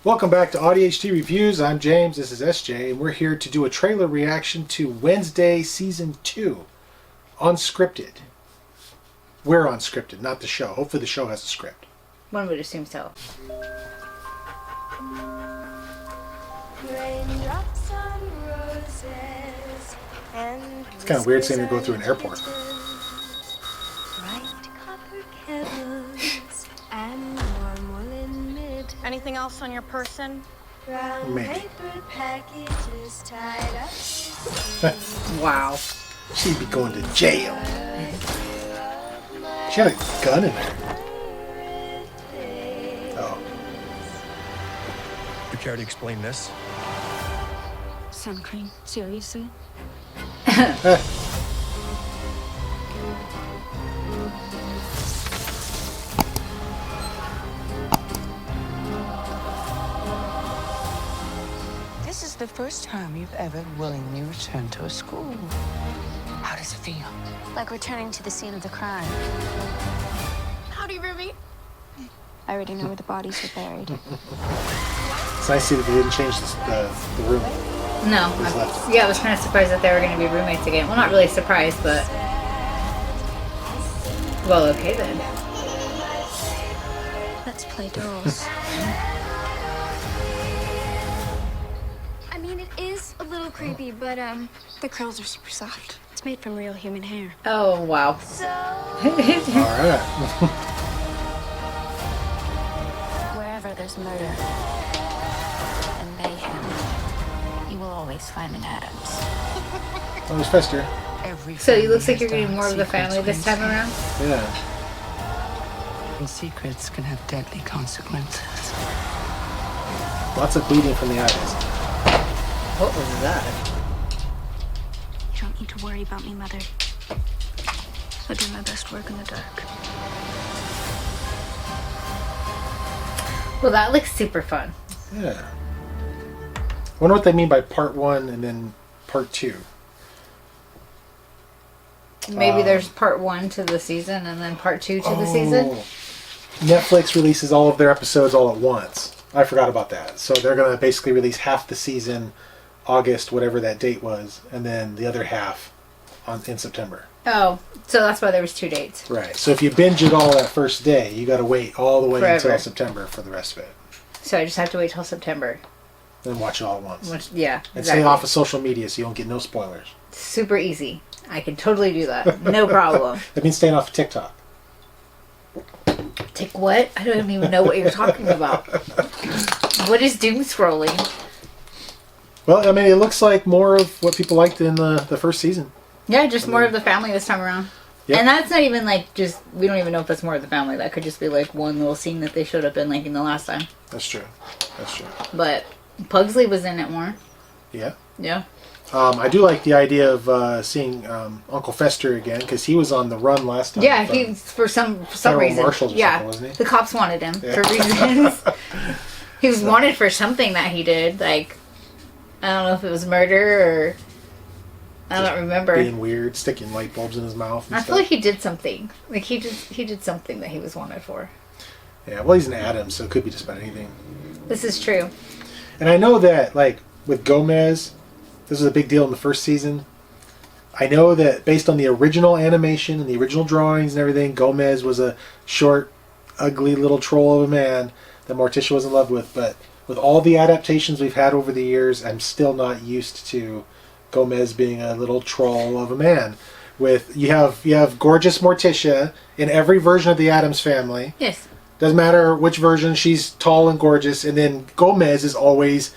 Welcome back to AudioHT Reviews. I'm James, this is SJ, and we're here to do a trailer reaction to Wednesday Season 2, Unscripted. We're unscripted, not the show. Hopefully the show has a script. One would assume so. It's kind of weird seeing her go through an airport. Anything else on your person? Maybe. Wow. She'd be going to jail. She had a gun in there. Oh. You care to explain this? Sun cream, seriously? This is the first time you've ever willingly returned to a school. How does it feel? Like returning to the scene of the crime. Howdy, Ruby. I already know where the bodies are buried. It's nice to see that they didn't change the room. No. I was kind of surprised that they were going to be roommates again. Well, not really surprised, but... Well, okay then. Let's play dolls. I mean, it is a little creepy, but the curls are super soft. It's made from real human hair. Oh, wow. Alright. Wherever there's murder and mayhem, you will always find an Adams. Oh, it's Fester. So it looks like you're getting more of the family this time around? Yeah. And secrets can have deadly consequences. Lots of bleeding from the eyes. What was that? You don't need to worry about me, Mother. I do my best work in the dark. Well, that looks super fun. Yeah. I wonder what they mean by part 1 and then part 2. Maybe there's part 1 to the season and then part 2 to the season. Netflix releases all of their episodes all at once. I forgot about that. So they're going to basically release half the season, August, whatever that date was, and then the other half in September. Oh, so that's why there was 2 dates. Right. So if you binge it all that first day, you got to wait all the way Forever. until September for the rest of it. So I just have to wait till September. Then watch it all at once. Yeah, And stay off of social media so you don't get no spoilers. Super easy. I can totally do that. No problem. That means staying off of TikTok. Take what? I don't even know what you're talking about. What is doom scrolling? Well, I mean, it looks like more of what people liked in the first season. Yeah, just more of the family this time around. Yep. And that's not even like just, we don't even know if that's more of the family. That could just be like one little scene that they showed up in like in the last time. That's true. That's true. But Pugsley was in it more. Yeah. Yeah. I do like the idea of seeing Uncle Fester again because he was on the run last time. Yeah, he for some reason. Marshals or yeah, something, wasn't he? The cops wanted him for reasons. He was wanted for something that he did. Like, I don't know if it was murder or I don't remember. Being weird, sticking light bulbs in his mouth. And I stuff. feel like he did something. Like he did something that he was wanted for. Yeah, well, he's an Adams, so it could be just about anything. This is true. And I know that, like with Gomez, this was a big deal in the first season. I know that based on the original animation and the original drawings and everything, Gomez was a short, ugly little troll of a man that Morticia was in love with. But with all the adaptations we've had over the years, I'm still not used to Gomez being a little troll of a man. With you have gorgeous Morticia in every version of the Addams Family. Yes. Doesn't matter which version, she's tall and gorgeous, and then Gomez is always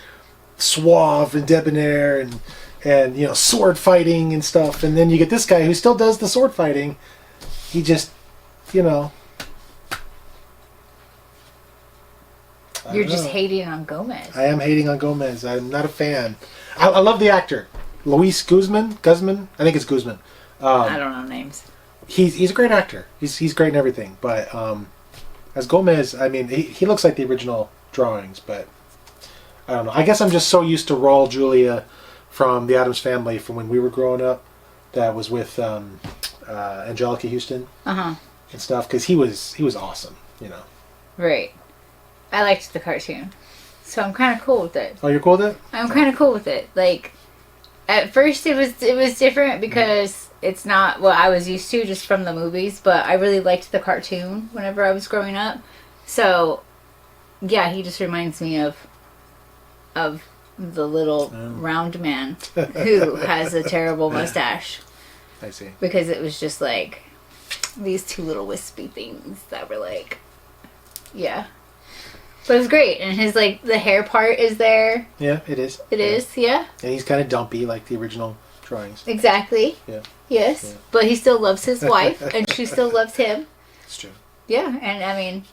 suave and debonair and you know, sword fighting and stuff. And then you get this guy who still does the sword fighting. He just, you know, You're just hating on Gomez. I am hating on Gomez. I'm not a fan. I love the actor Luis Guzman. I think it's Guzman. I don't know names. He's a great actor. He's great in everything. But as Gomez, I mean, he looks like the original drawings, but I don't know. I guess I'm just so used to Raul Julia from the Addams Family from when we were growing up. That was with Angelica Houston and stuff because he was awesome. You know. Right. I liked the cartoon. So I'm kind of cool with it. Oh, you're cool with it? I'm kind of cool with it. Like, at first it was different because it's not what I was used to just from the movies, but I really liked the cartoon whenever I was growing up. So, yeah, he just reminds me of the little round man who has a terrible mustache. I see. Because it was just like these two little wispy things that were like, yeah. But it was great, and his like the hair part is there. Yeah, it is. It is, yeah. And he's kind of dumpy like the original drawings. Exactly. Yeah. Yes, Yeah. but he still loves his wife, and she still loves him. It's true. Yeah, and I mean,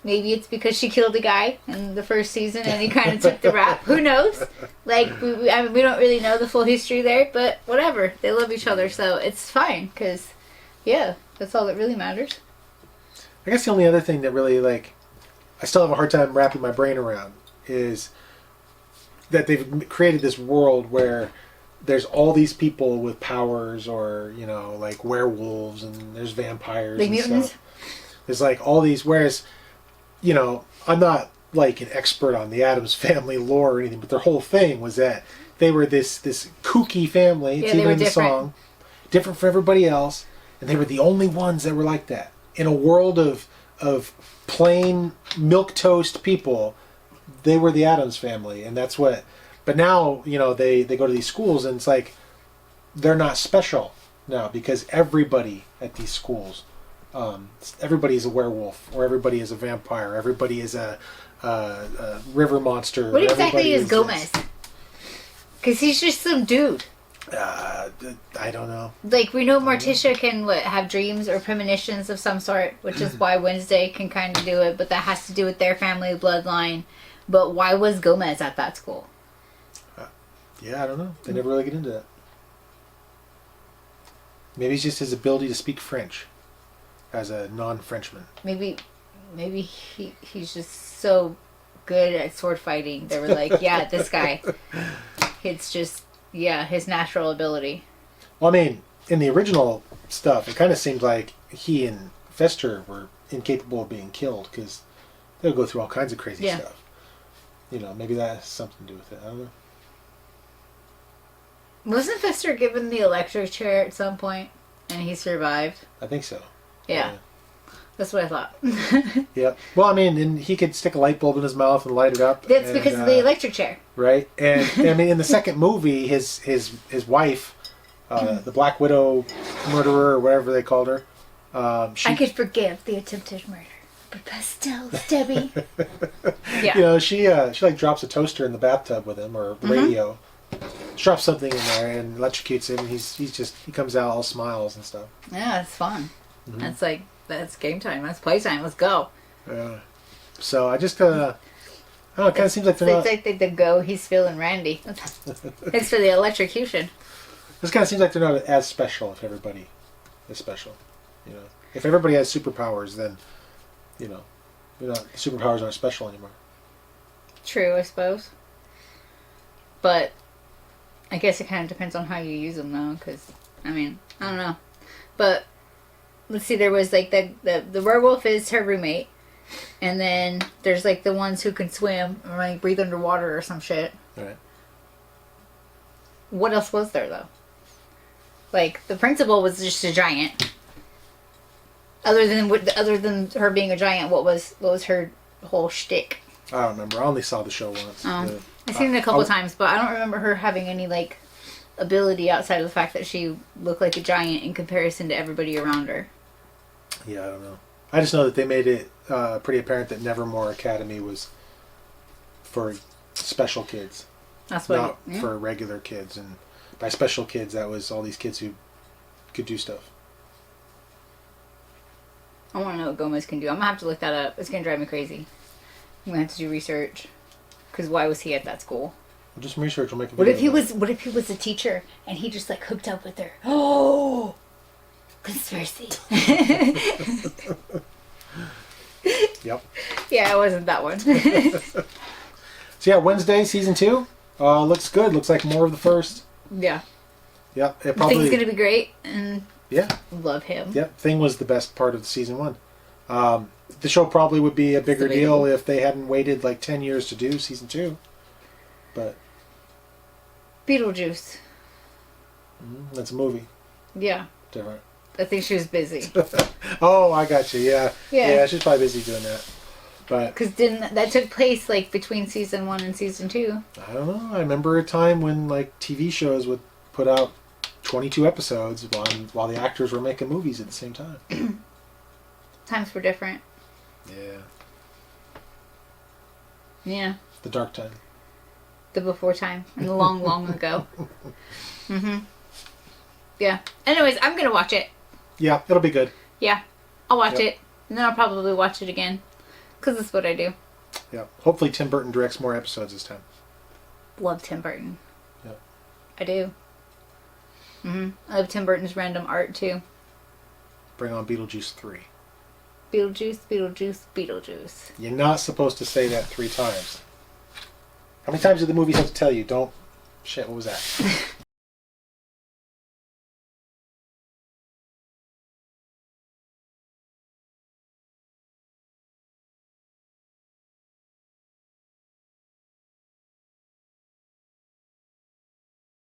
maybe it's because she killed a guy in the first season, and he kind of took the rap. Who knows? Like, I mean, we don't really know the full history there, but whatever. They love each other, so it's fine. Because, yeah, that's all that really matters. I guess the only other thing that really, like, I still have a hard time wrapping my brain around is that they've created this world where there's all these people with powers, or, you know, like werewolves, and there's vampires Like and mutants? stuff. There's like all these, whereas, you know, I'm not like an expert on the Addams Family lore or anything, but their whole thing was that they were this kooky family. It's Yeah, they even were in the different. song, different from everybody else, and they were the only ones that were like that in a world of plain milk toast people. They were the Addams Family, and that's what. But now, you know, they go to these schools, and it's like they're not special now because everybody at these schools, everybody is a werewolf, or everybody is a vampire, everybody is a river monster. What exactly everybody is Gomez? Because he's just some dude. I don't know. Like, we know Morticia can have dreams or premonitions of some sort, which is why Wednesday can kind of do it, but that has to do with their family bloodline. But why was Gomez at that school? Yeah, I don't know. They never really get into that. Maybe it's just his ability to speak French as a non-Frenchman. Maybe he's just so good at sword fighting. They were like, yeah, this guy. It's just, yeah, his natural ability. Well, I mean, in the original stuff, it kind of seemed like he and Fester were incapable of being killed because they'll go through all kinds of crazy stuff. You know, maybe that has something to do with it. I don't know. Wasn't Fester given the electric chair at some point and he survived? I think so. Yeah. That's what I thought. Yeah. Well, I mean, and he could stick a light bulb in his mouth and light it up. That's because of the electric chair. Right. And I mean, in the second movie, his wife, the Black Widow murderer, or whatever they called her, I could forgive the attempted murder, but pastels, Debbie. Yeah. You know, she like drops a toaster in the bathtub with him, or radio. Drops something in there and electrocutes him. He comes out all smiles and stuff. Yeah, it's fun. That's game time. That's playtime. Let's go. Yeah. So I just I don't know. It kind of seems like they're not. It's like the go. He's feeling Randy. It's for the electrocution. This kind of seems like they're not as special if everybody is special. You know, if everybody has superpowers, then you know, superpowers aren't special anymore. True, I suppose. But I guess it kind of depends on how you use them, though. Because I mean, I don't know. But let's see. There was like the werewolf is her roommate, and then there's like the ones who can swim or like breathe underwater or some shit. Right. What else was there though? Like the principal was just a giant. Other than her being a giant, what was her whole shtick? I don't remember. I only saw the show once. I've seen it a couple times, but I don't remember her having any like ability outside of the fact that she looked like a giant in comparison to everybody around her. Yeah, I don't know. I just know that they made it pretty apparent that Nevermore Academy was for special kids, That's what. not for regular kids. And by special kids, that was all these kids who could do stuff. I want to know what Gomez can do. I'm gonna have to look that up. It's gonna drive me crazy. I'm gonna have to do research. Because why was he at that school? We'll do some research. We'll make a What video. if he was a teacher and he just like hooked up with her? Oh, conspiracy. Yep. Yeah, it wasn't that one. So yeah, Wednesday season 2 looks good. Looks like more of the first. Yeah. Yep. It I probably. think it's gonna be great, and Yeah. love him. Yep. Thing was the best part of season 1. The show probably would be a bigger debatable. deal if they hadn't waited like 10 years to do season 2. But Beetlejuice. that's a movie. Yeah. Different. I think she was busy. Oh, I got you. Yeah. Yeah. Yeah, she's probably busy doing that. But Because didn't that took place like between season 1 and season 2? I don't know. I remember a time when like TV shows would put out 22 episodes while the actors were making movies at the same time. Times were different. Yeah. Yeah. The dark time. The before time. And the long, long ago. Yeah. Anyways, I'm going to watch it. Yeah, it'll be good. Yeah. I'll watch Yep. it. And then I'll probably watch it again. Because that's what I do. Yeah. Hopefully Tim Burton directs more episodes this time. Love Tim Burton. Yep. I do. I love Tim Burton's random art too. Bring on Beetlejuice 3. Beetlejuice, Beetlejuice, Beetlejuice. You're not supposed to say that 3 times. How many times did the movies have to tell you? Don't... Shit, what was that?